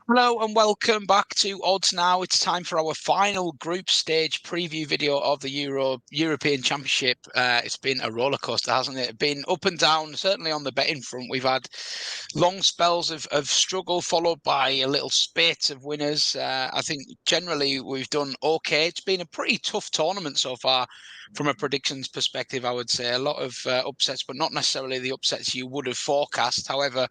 Hello and welcome back to Odds Now. It's time for our final group stage preview video of the European Championship. It's been a roller coaster, hasn't it? Been up and down, certainly on the betting front. We've had long spells of struggle followed by a little spate of winners. I think generally we've done okay. It's been a pretty tough tournament so far from a predictions perspective, I would say. A lot of upsets, but not necessarily the upsets you would have forecast. However,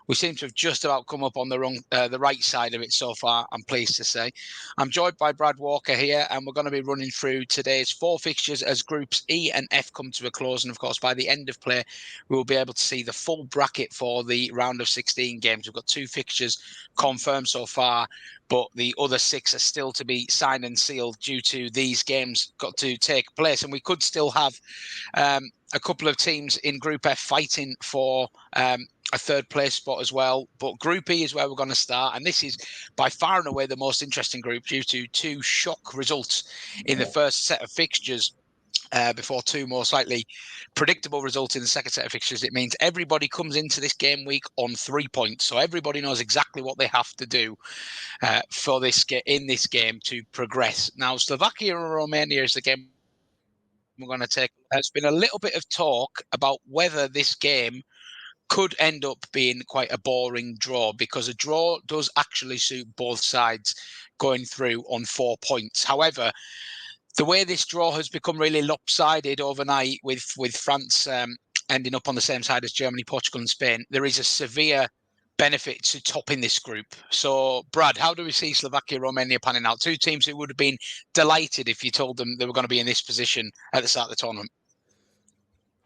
we seem to have just about come up on the right side of it so far, I'm pleased to say. I'm joined by Brad Walker here, and we're going to be running through today's 4 fixtures as groups E and F come to a close. And of course, by the end of play, we will be able to see the full bracket for the round of 16 games. We've got 2 fixtures confirmed so far, but the other 6 are still to be signed and sealed due to these games got to take place. And we could still have a couple of teams in Group F fighting for a third place spot as well. But Group E is where we're going to start. And this is by far and away the most interesting group due to 2 shock results in the first set of fixtures. Before 2 more slightly predictable results in the second set of fixtures. It means everybody comes into this game week on 3 points. So everybody knows exactly what they have to do for in this game to progress. Now, Slovakia and Romania is the game we're going to take. There's been a little bit of talk about whether this game could end up being quite a boring draw, because a draw does actually suit both sides going through on 4 points. However, the way this draw has become really lopsided overnight with France ending up on the same side as Germany, Portugal and Spain, there is a severe benefit to topping this group. So, Brad, how do we see Slovakia, Romania panning out? 2 teams who would have been delighted if you told them they were going to be in this position at the start of the tournament.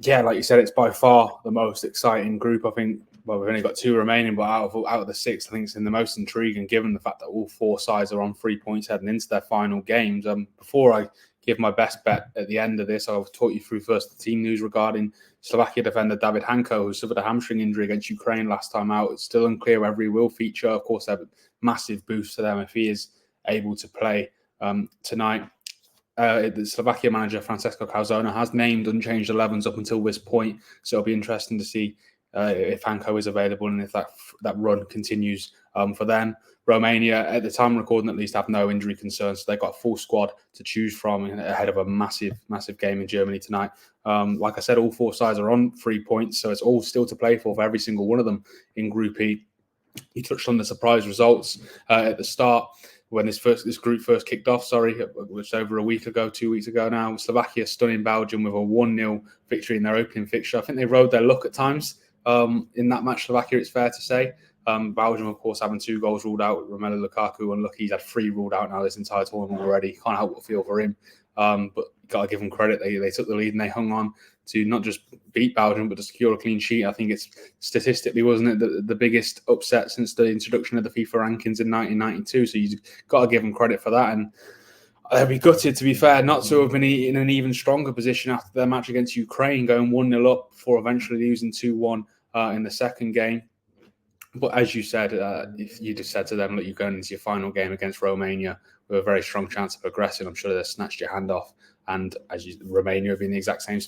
Yeah, like you said, it's by far the most exciting group. I think, well, we've only got 2 remaining, but out of the 6, I think it's in the most intriguing, given the fact that all 4 sides are on 3 points heading into their final games. Before I give my best bet at the end of this, I'll talk you through first the team news regarding Slovakia defender David Hanko, who suffered a hamstring injury against Ukraine last time out. It's still unclear whether he will feature. Of course, they have a massive boost to them if he is able to play tonight. The Slovakia manager Francesco Calzona has named unchanged 11s up until this point, so it'll be interesting to see if Hanko is available and if that run continues for them. Romania, at the time of recording at least, have no injury concerns, so they've got a full squad to choose from ahead of a massive game in Germany tonight. Like I said, all 4 sides are on 3 points, so it's all still to play for every single one of them in Group E. You touched on the surprise results at the start. When this group first kicked off, which over a week ago, 2 weeks ago now, Slovakia stunning Belgium with a 1-0 victory in their opening fixture. I think they rode their luck at times in that match, Slovakia, it's fair to say. Belgium, of course, having 2 goals ruled out. Romelu Lukaku unlucky. He's had 3 ruled out now this entire tournament already. Can't help but feel for him. But got to give them credit. They took the lead and they hung on to not just beat Belgium, but to secure a clean sheet. I think it's statistically, wasn't it, the biggest upset since the introduction of the FIFA rankings in 1992. So you've got to give them credit for that. And they'll be gutted, to be fair, not to have been in an even stronger position after their match against Ukraine, going 1-0 up before eventually losing 2-1 in the second game. But as you said, if you just said to them, look, you're going into your final game against Romania with a very strong chance of progressing, I'm sure they've snatched your hand off. And Romania have been in the exact same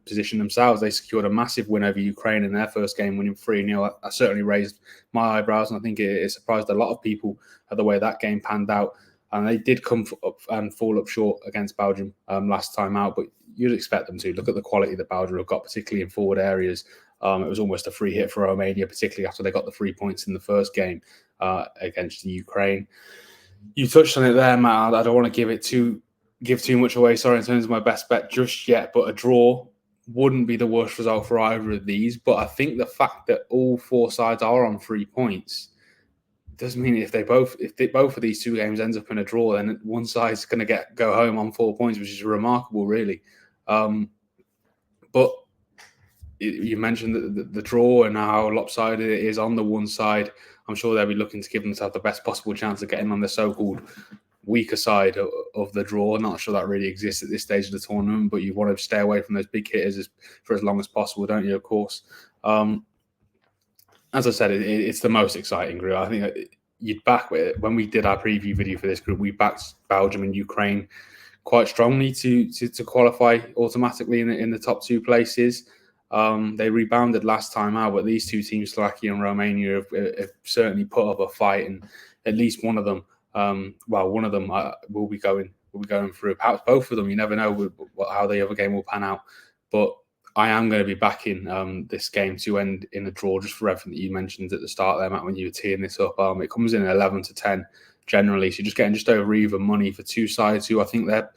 position themselves. They secured a massive win over Ukraine in their first game, winning 3-0. I certainly raised my eyebrows, and I think it surprised a lot of people at the way that game panned out. And they did come up and fall up short against Belgium last time out, but you'd expect them to. Look at the quality that Belgium have got, particularly in forward areas. It was almost a free hit for Romania, particularly after they got the 3 points in the first game against the Ukraine. You touched on it there, Matt. I don't want to give too much away, in terms of my best bet just yet, but a draw wouldn't be the worst result for either of these. But I think the fact that all 4 sides are on 3 points does mean if both of these 2 games ends up in a draw, then one side's going to go home on 4 points, which is remarkable, really. But you mentioned the draw and how lopsided it is on the one side. I'm sure they'll be looking to give themselves the best possible chance of getting on the so-called weaker side of the draw. Not sure that really exists at this stage of the tournament, but you want to stay away from those big hitters for as long as possible, don't you, of course? As I said, it's the most exciting group. I think you'd back with it. When we did our preview video for this group, we backed Belgium and Ukraine quite strongly to qualify automatically in the top 2 places. They rebounded last time out, but these two teams, Slovakia and Romania, have certainly put up a fight, and at least one of them, one of them will be going through. Perhaps both of them. You never know how the other game will pan out. But I am going to be backing this game to end in a draw, just for everything that you mentioned at the start there, Matt, when you were teeing this up. It comes in at 11-10 generally, so you're just getting just over even money for two sides who I think their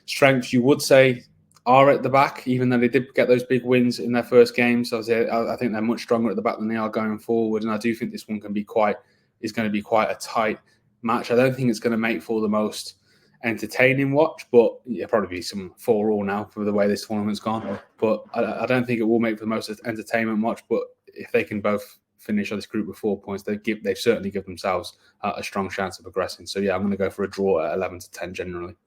strengths, you would say, are at the back, even though they did get those big wins in their first games. So I think they're much stronger at the back than they are going forward, and I do think this one is going to be quite a tight match. I don't think it's going to make for the most entertaining watch, but it'll probably be some 4-4 now for the way this tournament's gone. But I don't think it will make for the most entertainment watch. But if they can both finish on this group with 4 points, they've certainly given themselves a strong chance of progressing. So yeah, I'm going to go for a draw at 11-10 generally.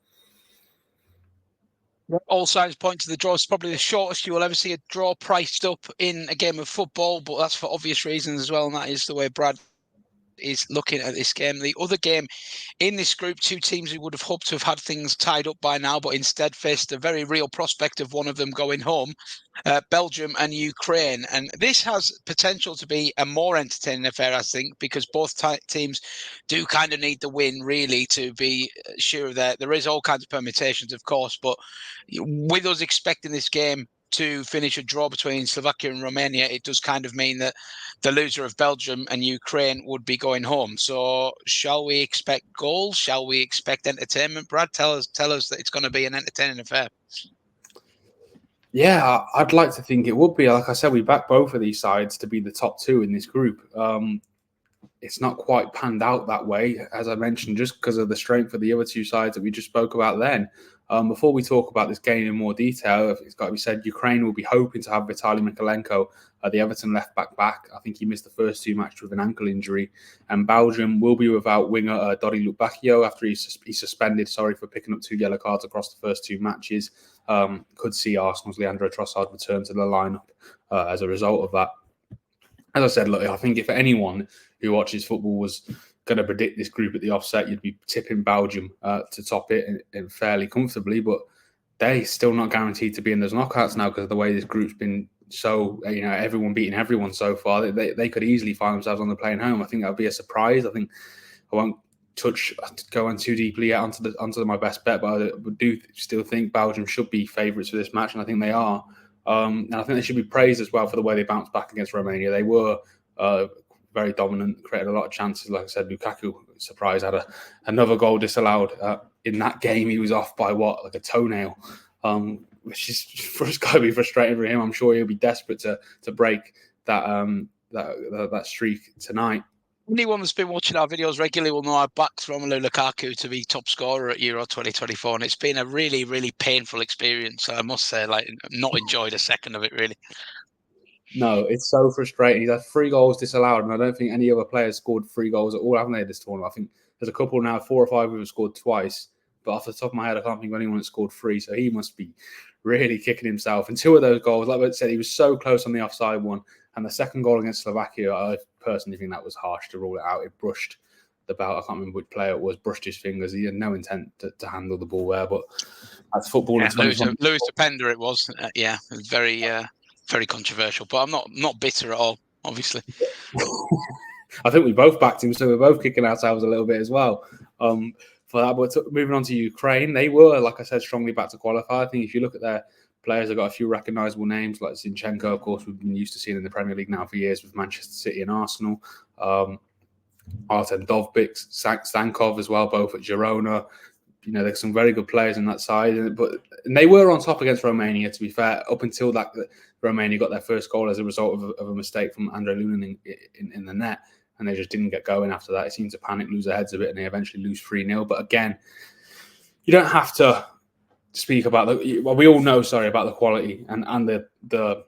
All signs point to the draw. It's probably the shortest you will ever see a draw priced up in a game of football, but that's for obvious reasons as well, and that is the way Brad is looking at this game. The other game in this group, two teams who would have hoped to have had things tied up by now, but instead faced a very real prospect of one of them going home, Belgium and Ukraine. And this has potential to be a more entertaining affair, I think, because both teams do kind of need the win, really, to be sure that there is all kinds of permutations, of course, but with us expecting this game to finish a draw between Slovakia and Romania, it does kind of mean that the loser of Belgium and Ukraine would be going home. So shall we expect goals? Shall we expect entertainment? Brad, tell us that it's going to be an entertaining affair. Yeah, I'd like to think it would be. Like I said, we back both of these sides to be the top two in this group. It's not quite panned out that way, as I mentioned, just because of the strength of the other two sides that we just spoke about then. Before we talk about this game in more detail, it's got to be said, Ukraine will be hoping to have Vitaly Mykolenko, the Everton left back. I think he missed the first two matches with an ankle injury. And Belgium will be without winger Dodi Lukebakio after he's suspended, for picking up 2 yellow cards across the first 2 matches. Could see Arsenal's Leandro Trossard return to the lineup as a result of that. As I said, look, I think if anyone who watches football was going to predict this group at the offset, you'd be tipping Belgium to top it and fairly comfortably, but they're still not guaranteed to be in those knockouts now because of the way this group's been so, everyone beating everyone so far. They could easily find themselves on the plane home. I think that would be a surprise. I think I won't go on too deeply yet onto my best bet, but I do still think Belgium should be favourites for this match, and I think they are. And I think they should be praised as well for the way they bounced back against Romania. They were very dominant, created a lot of chances. Like I said, Lukaku, surprise, had another goal disallowed in that game. He was off by like a toenail, which is it's got to be frustrating for him. I'm sure he'll be desperate to break that streak tonight. Anyone that's been watching our videos regularly will know I backed Romelu Lukaku to be top scorer at Euro 2024, and it's been a really, really painful experience. I must say, not enjoyed a second of it, really. No, it's so frustrating. He's had 3 goals disallowed, and I don't think any other players scored 3 goals at all, haven't they, this tournament? I think there's a couple now, 4 or 5 who have scored twice, but off the top of my head, I can't think of anyone that scored 3, so he must be really kicking himself. And 2 of those goals, like I said, he was so close on the offside one, and the second goal against Slovakia, I personally think that was harsh to rule it out. It brushed the belt. I can't remember which player it was, brushed his fingers. He had no intent to handle the ball there, but that's football. Yeah, Lewis Openda it was. It was very controversial, but I'm not bitter at all, obviously. I think we both backed him, so we're both kicking ourselves a little bit as well for that. But moving on to Ukraine, they were, like I said, strongly back to qualify. I think if you look at their players, they've got a few recognisable names, like Zinchenko, of course, we've been used to seeing in the Premier League now for years with Manchester City and Arsenal. Artem Dovbyk, Stankov as well, both at Girona. There's some very good players in that side, and they were on top against Romania, to be fair, up until that Romania got their first goal as a result of a mistake from Andrei Lunin in the net, and they just didn't get going after that. It seemed to panic, lose their heads a bit, and they eventually lose 3-0. But again, you don't have to speak about we all know, about the quality and the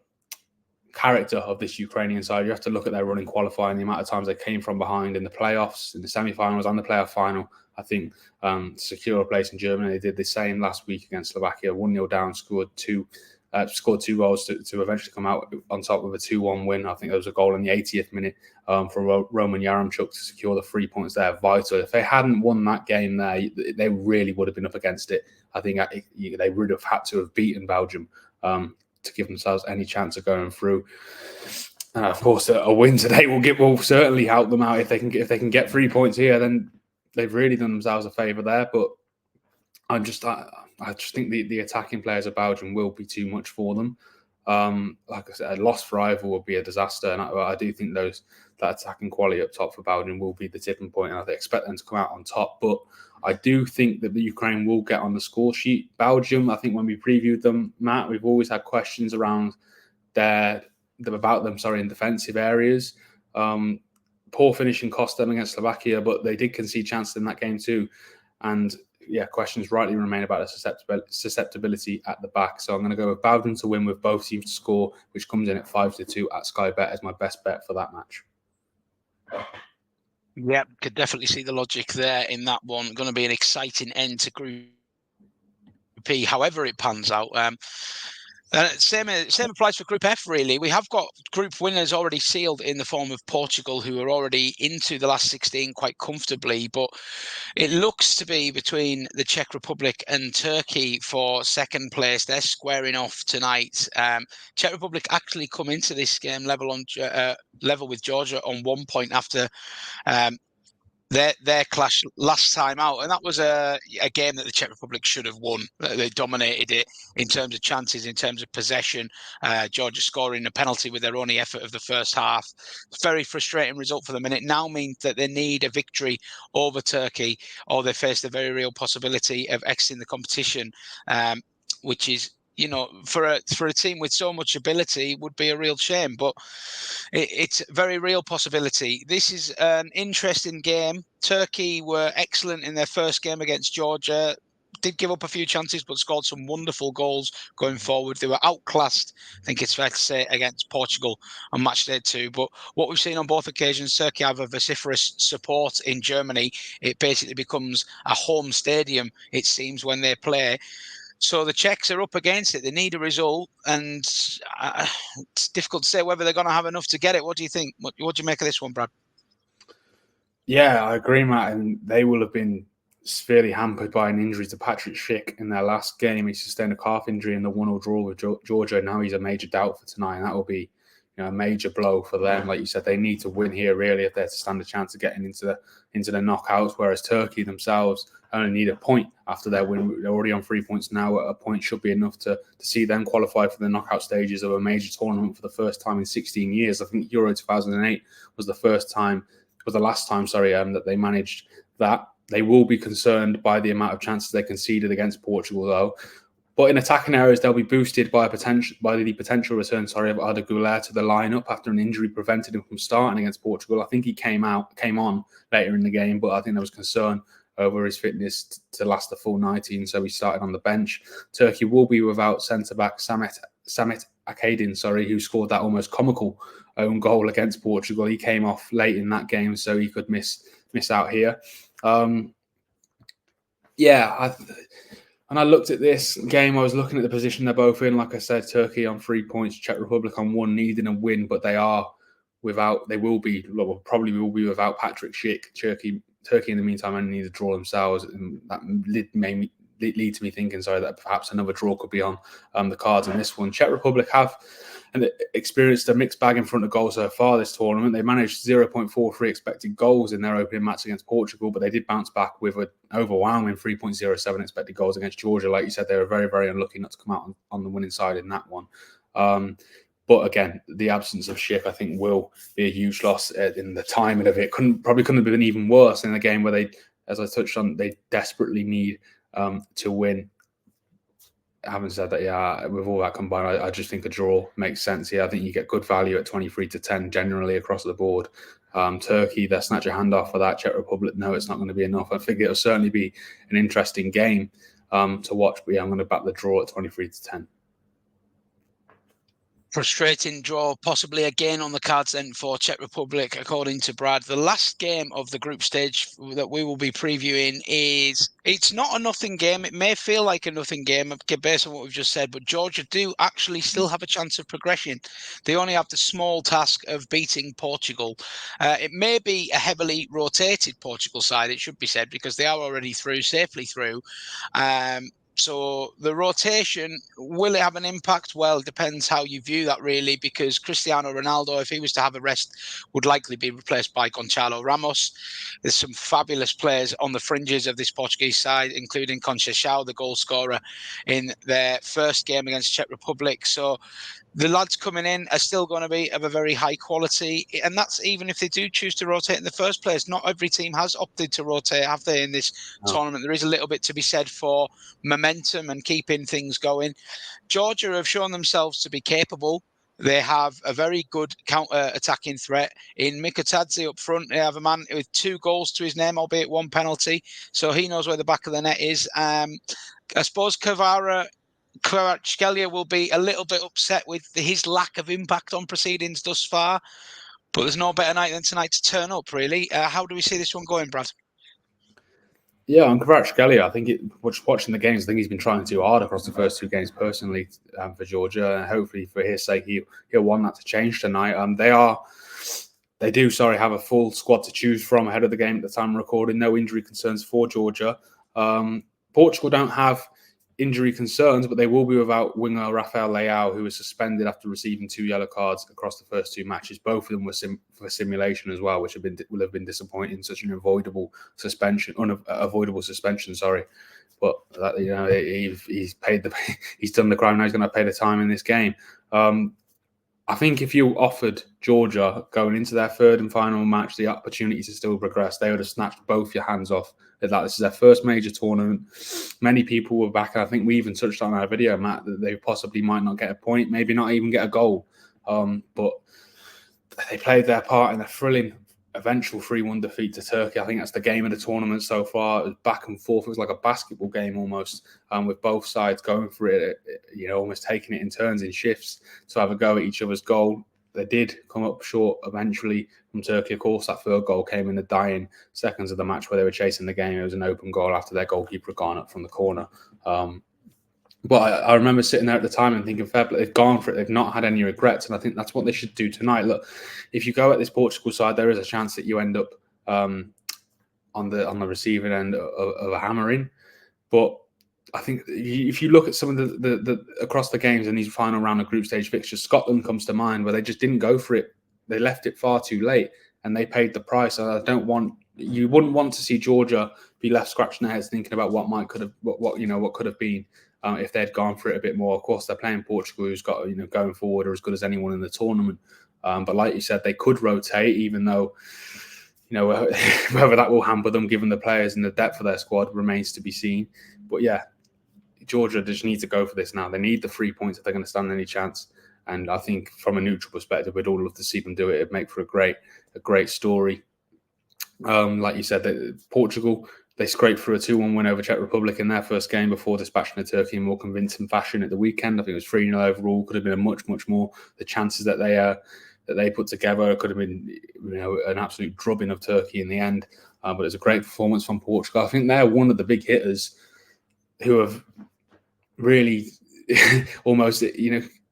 character of this Ukrainian side. You have to look at their run in qualifying, the amount of times they came from behind in the playoffs, in the semi-finals and the playoff final. I think to secure a place in Germany, they did the same last week against Slovakia, 1-0 down, scored 2 goals to eventually come out on top with a 2-1 win. I think there was a goal in the 80th minute from Roman Yaremchuk to secure the 3 points there. Vital. If they hadn't won that game there, they really would have been up against it. I think they would have had to have beaten Belgium to give themselves any chance of going through. And of course, a win today will certainly help them out. If they can get 3 points here, then they've really done themselves a favour there. But I just think the attacking players of Belgium will be too much for them. Like I said, a loss for either would be a disaster, and I do think that attacking quality up top for Belgium will be the tipping point, and I expect them to come out on top. But I do think that the Ukraine will get on the score sheet. Belgium, I think when we previewed them, Matt, we've always had questions around in defensive areas. Poor finishing cost them against Slovakia, but they did concede chances in that game too. And yeah, questions rightly remain about the susceptibility at the back. So I'm going to go with Belgium to win with both teams to score, which comes in at 5-2 at Sky Bet as my best bet for that match. Yeah, could definitely see the logic there in that one. Going to be an exciting end to Group P, however it pans out. Same applies for Group F, really. We have got group winners already sealed in the form of Portugal, who are already into the last 16 quite comfortably. But it looks to be between the Czech Republic and Turkey for second place. They're squaring off tonight. Czech Republic actually come into this game level with Georgia on 1 point after their clash last time out, and that was a game that the Czech Republic should have won. They dominated it in terms of chances, in terms of possession. Georgia scoring a penalty with their only effort of the first half. Very frustrating result for them, and it now means that they need a victory over Turkey, or they face the very real possibility of exiting the competition, which is, for a team with so much ability, would be a real shame. But it's a very real possibility. This is an interesting game. Turkey were excellent in their first game against Georgia. Did give up a few chances, but scored some wonderful goals going forward. They were outclassed, I think it's fair to say, against Portugal on match day 2. But what we've seen on both occasions, Turkey have a vociferous support in Germany. It basically becomes a home stadium, it seems, when they play. So the Czechs are up against it. They need a result, and it's difficult to say whether they're going to have enough to get it. What do you think? What do you make of this one, Brad? Yeah, I agree, Matt. And they will have been severely hampered by an injury to Patrick Schick in their last game. He sustained a calf injury in the 1-1 draw with Georgia. Now he's a major doubt for tonight, and that will be a major blow for them. Like you said, they need to win here really if they're to stand a chance of getting into the knockouts. Whereas Turkey themselves only need a point after their win. They're already on 3 points now. A point should be enough to see them qualify for the knockout stages of a major tournament for the first time in 16 years. I think Euro 2008 was the last time that they managed that. They will be concerned by the amount of chances they conceded against Portugal, though. But in attacking areas, they'll be boosted by the potential return of Arda Güler to the lineup after an injury prevented him from starting against Portugal. I think he came on later in the game, but I think there was concern over his fitness to last the full 90, so he started on the bench. Turkey will be without centre-back Samet Akadin, who scored that almost comical own goal against Portugal. He came off late in that game, so he could miss out here. And I looked at this game, I was looking at the position they're both in. Like I said, Turkey on 3 points, Czech Republic on 1, needing a win, but they probably will be without Patrick Schick. Turkey, in the meantime, only need to draw themselves, and that made lead to me thinking, that perhaps another draw could be on the cards in this one. Czech Republic have experienced a mixed bag in front of goal so far this tournament. They managed 0.43 expected goals in their opening match against Portugal, but they did bounce back with an overwhelming 3.07 expected goals against Georgia. Like you said, they were very, very unlucky not to come out on the winning side in that one. But again, the absence of Schick, I think, will be a huge loss in the timing of it. Probably couldn't have been even worse in a game where they, as I touched on, they desperately need to win. Having said that, with all that combined, I just think a draw makes sense here. I think you get good value at 23-10 generally across the board. Turkey, they'll snatch a hand off for that. Czech Republic, no, it's not going to be enough. I think it'll certainly be an interesting game to watch. But I'm going to back the draw at 23-10. Frustrating draw, possibly again on the cards then for Czech Republic, according to Brad. The last game of the group stage that we will be previewing it's not a nothing game. It may feel like a nothing game based on what we've just said, but Georgia do actually still have a chance of progression. They only have the small task of beating Portugal. It may be a heavily rotated Portugal side, it should be said, because they are already safely through. So the rotation, will it have an impact? Well, it depends how you view that, really, because Cristiano Ronaldo, if he was to have a rest, would likely be replaced by Gonçalo Ramos. There's some fabulous players on the fringes of this Portuguese side, including Conceição, the goal scorer in their first game against Czech Republic. So the lads coming in are still going to be of a very high quality, and that's even if they do choose to rotate in the first place. Not every team has opted to rotate, have they, in this tournament? There is a little bit to be said for momentum and keeping things going. Georgia have shown themselves to be capable. They have a very good counter-attacking threat in Mikotadze up front. They have a man with 2 goals to his name, albeit 1 penalty, so he knows where the back of the net is. I suppose Kvaratskhelia will be a little bit upset with his lack of impact on proceedings thus far, but there's no better night than tonight to turn up, really. How do we see this one going, Brad? Yeah, on Kvaratskhelia, I think watching the games, I think he's been trying too hard across the first 2 games personally for Georgia, and hopefully for his sake he'll want that to change tonight. They do have a full squad to choose from ahead of the game at the time of recording. No injury concerns for Georgia. Portugal don't have injury concerns, but they will be without winger Rafael Leao, who was suspended after receiving 2 yellow cards across the first 2 matches. Both of them were for simulation as well, which will have been disappointing. Such an unavoidable suspension. Sorry, but he's paid he's done the crime. Now he's going to pay the time in this game. I think if you offered Georgia going into their 3rd and final match the opportunity to still progress, they would have snatched both your hands off at that. This is their first major tournament. Many people were back, and I think we even touched on our video, Matt, that they possibly might not get a point, maybe not even get a goal. But they played their part in a thrilling eventual 3-1 defeat to Turkey. I think that's the game of the tournament so far. It was back and forth. It was like a basketball game almost, with both sides going for it, almost taking it in turns, in shifts, to have a go at each other's goal. They did come up short eventually from Turkey. Of course, that 3rd goal came in the dying seconds of the match where they were chasing the game. It was an open goal after their goalkeeper had gone up from the corner. But I remember sitting there at the time and thinking, fair play, they've gone for it. They've not had any regrets. And I think that's what they should do tonight. Look, if you go at this Portugal side, there is a chance that you end up on the receiving end of a hammering. But I think if you look at some of the across the games in these final round of group stage fixtures, Scotland comes to mind, where they just didn't go for it. They left it far too late, and they paid the price. You wouldn't want to see Georgia be left scratching their heads thinking about what could have been. If they'd gone for it a bit more. Of course, they're playing Portugal, who's got going forward are as good as anyone in the tournament. But like you said, they could rotate, even though whether that will hamper them, given the players and the depth of their squad, remains to be seen. But yeah, Georgia just needs to go for this now. They need the 3 points if they're going to stand any chance. And I think from a neutral perspective, we'd all love to see them do it. It'd make for a great story. Like you said, Portugal, they scraped through a 2-1 win over Czech Republic in their first game before dispatching the Turkey in more convincing fashion at the weekend. I think it was 3-0 overall. Could have been a much more. The chances that they put together could have been an absolute drubbing of Turkey in the end. But it was a great performance from Portugal. I think they're one of the big hitters who have really almost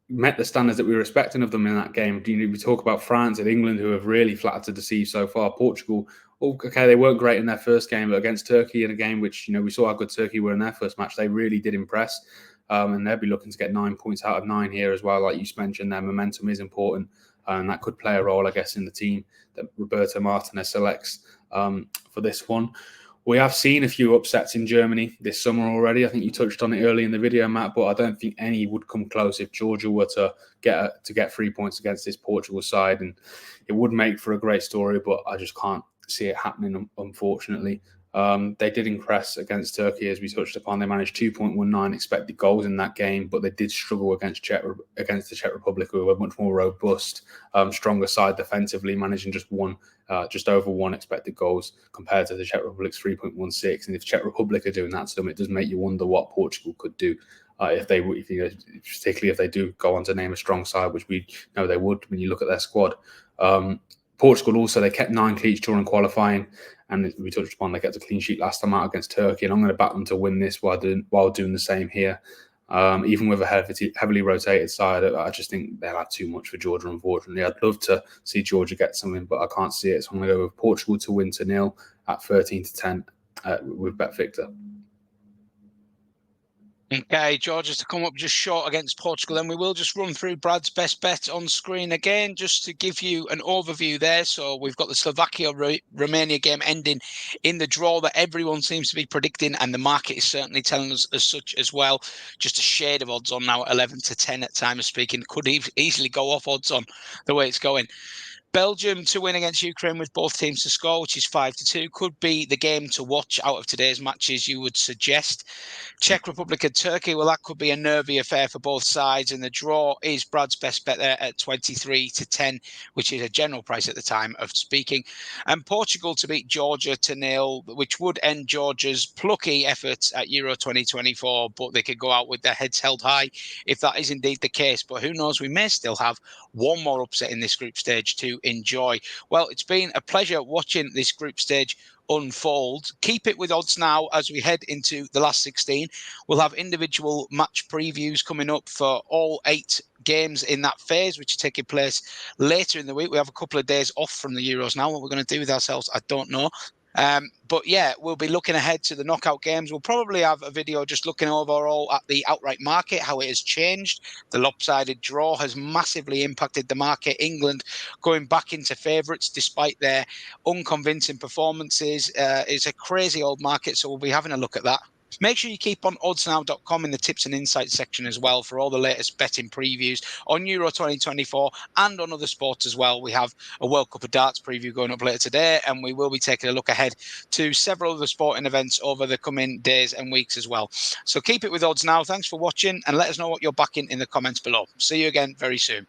met the standards that we were expecting of them in that game. We talk about France and England, who have really flattered to deceive so far. Portugal, okay, they weren't great in their first game, but against Turkey in a game which, we saw how good Turkey were in their first match, they really did impress. And they'll be looking to get 9 points out of 9 here as well. Like you mentioned, their momentum is important, and that could play a role, I guess, in the team that Roberto Martinez selects for this one. We have seen a few upsets in Germany this summer already. I think you touched on it early in the video, Matt, but I don't think any would come close if Georgia were to get 3 points against this Portugal side. And it would make for a great story, but I just can't see it happening, unfortunately. They did impress against Turkey, as we touched upon. They managed 2.19 expected goals in that game, but they did struggle against the Czech Republic, who were a much more robust, stronger side defensively, managing just over 1 expected goals compared to the Czech Republic's 3.16. And if Czech Republic are doing that to them, it does make you wonder what Portugal could do particularly if they do go on to name a strong side, which we know they would when you look at their squad. Portugal also, they kept 9 clean sheets during qualifying, and we touched upon they kept a clean sheet last time out against Turkey, and I'm going to back them to win this while doing the same here. Even with a heavily rotated side, I just think they'll have too much for Georgia, unfortunately. I'd love to see Georgia get something, but I can't see it. So I'm going to go with Portugal to win 2-0 at 13-10 with BetVictor. Okay, Georgia's to come up just short against Portugal. Then we will just run through Brad's best bet on screen again, just to give you an overview there. So we've got the Slovakia-Romania game ending in the draw that everyone seems to be predicting, and the market is certainly telling us as such as well. Just a shade of odds on now at 11-10 at time of speaking. Could easily go off odds on the way it's going. Belgium to win against Ukraine with both teams to score, which is 5-2, could be the game to watch out of today's matches, you would suggest. Czech Republic and Turkey, well, that could be a nervy affair for both sides, and the draw is Brad's best bet there at 23-10, which is a general price at the time of speaking. And Portugal to beat Georgia to 0, which would end Georgia's plucky efforts at Euro 2024, but they could go out with their heads held high if that is indeed the case. But who knows, we may still have one more upset in this group stage to enjoy. Well, it's been a pleasure watching this group stage unfold. Keep it with odds now as we head into the last 16. We'll have individual match previews coming up for all 8 games in that phase, which are taking place later in the week. We have a couple of days off from the Euros now. What we're going to do with ourselves, I don't know. But yeah, we'll be looking ahead to the knockout games. We'll probably have a video just looking overall at the outright market, how it has changed. The lopsided draw has massively impacted the market. England going back into favourites despite their unconvincing performances. It's a crazy old market, so we'll be having a look at that. Make sure you keep on oddsnow.com in the tips and insights section as well for all the latest betting previews on Euro 2024 and on other sports as well. We have a World Cup of Darts preview going up later today, and we will be taking a look ahead to several other sporting events over the coming days and weeks as well. So keep it with odds now. Thanks for watching, and let us know what you're backing in the comments below. See you again very soon.